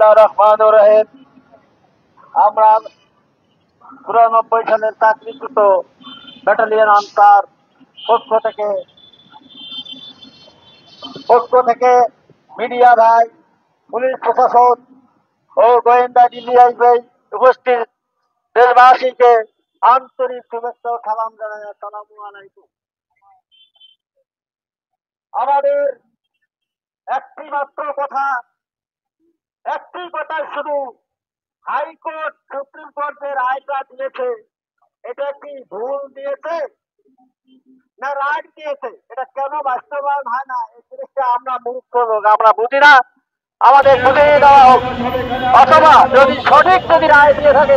বিসমিল্লাহির রহমানির রহিম। আমরা ৯৪ সালের চাকরিচ্যুত ব্যাটালিয়ন আনসার পক্ষ থেকে মিডিয়া ভাই, পুলিশ প্রশাসন ও গোয়েন্দা ডিজিআই ভাই উপস্থিত দেশবাসীকে আন্তরিক শুভেচ্ছা ও সালাম জানাই। আসসালামু আলাইকুম। আমাদের একটি মাত্র কথা, একটি কথা শুধু, হাইকোর্ট সুপ্রিম কোর্টের রায়টা দিয়েছে, এটা কি ভুল দিয়েছে না রাইট দিয়েছে, এটা কেন বাস্তবায়ন হয় না, এই জিনিসটা আমরা মূর্খ লোক, আমরা বুঝি না। আমাদের বুঝিয়ে দেওয়া হোক, অথবা যদি সঠিক যদি রায় দিয়ে থাকে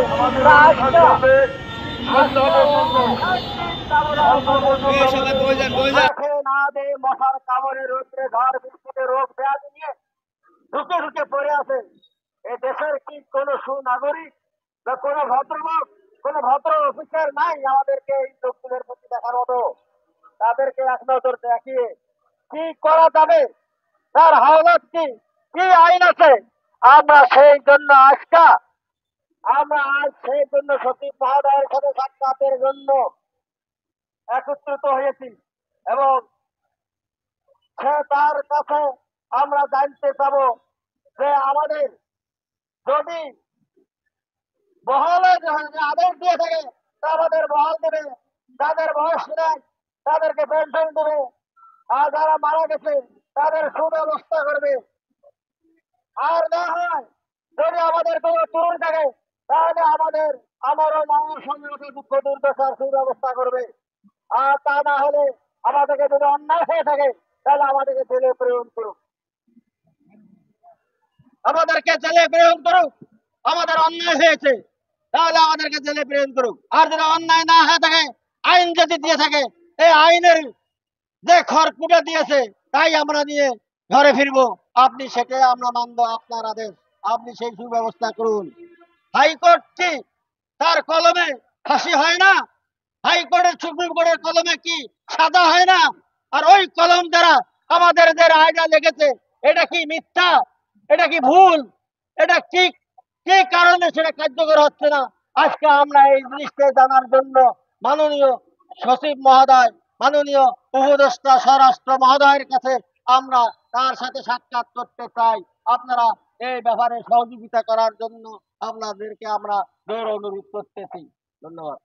না দে মশার কামড়ে রোদ্রে ঝড় বৃষ্টিতে রোগ ব্যাধি নিয়ে ঢুকে ঢুকে পড়ে আছে। এ দেশের কি কোন সুনাগরিক বা কোন ভদ্রলোক, কোন ভদ্র অফিসার নাই আমাদেরকে এই লোকগুলোর প্রতি দেখার মতো? তাদেরকে এক নজর দেখিয়ে কি করা যাবে, তার হাওলাত কি, কি আইন আছে, আমরা সেই জন্য আজ সেই জন্য সচিব মহোদয়ের সাথে সাক্ষাতের জন্য একত্রিত হয়েছি এবং সে তার কাছে আমরা জানতে চাবো যে আমাদের যদি বহালে আদেশ দিয়ে থাকে তা আমাদের বহাল দেবে, যাদের বয়স নেই তাদেরকে পেনশন দেবে, আর যারা মারা গেছে তাদের সুব্যবস্থা করবে। আর না হয় যদি আমাদের কোনো ত্রুটি থাকে তাহলে আমারও মায়ের সঙ্গে দুঃখ দুর্দশার সুব্যবস্থা করবে। আর তা না হলে আমাদেরকে যদি অন্যায় হয়ে থাকে তাহলে আমাদেরকে জেলে প্রেরণ করুক, আমাদের অন্যায় হয়েছে তাহলে আমাদেরকে জেলে প্রেরণ করুক। আর যদি অন্যায় না হয়ে থাকে, আইন যদি দিয়ে থাকে, এই আইনের যে খড়কুটা দিয়েছে তাই আমরা নিয়ে ঘরে ফিরবো, আপনি সেটাই আমরা মানব, আপনার আদেশ, আপনি সেই সুব্যবস্থা করুন। হাইকোর্ট কি তার কলমে ফাঁসি হয় না? হাইকোর্টের সুপ্রিম কোর্টের কলমে কি সাজা হয় না? আর ওই কলম দ্বারা আমাদের যে রায়টা লেগেছে এটা কি মিথ্যা, এটা কি ভুল, এটা কি কি কারণে সেটা কার্যকর হচ্ছে না? আজকে আমরা এই জিনিসটা জানার জন্য মাননীয় সচিব মহোদয়, মাননীয় উপদেষ্টা স্বরাষ্ট্র মহোদয়ের কাছে আমরা তার সাথে সাক্ষাৎ করতে চাই। আপনারা এই ব্যাপারে সহযোগিতা করার জন্য আপনাদেরকে আমরা জোর অনুরোধ করতেছি। ধন্যবাদ।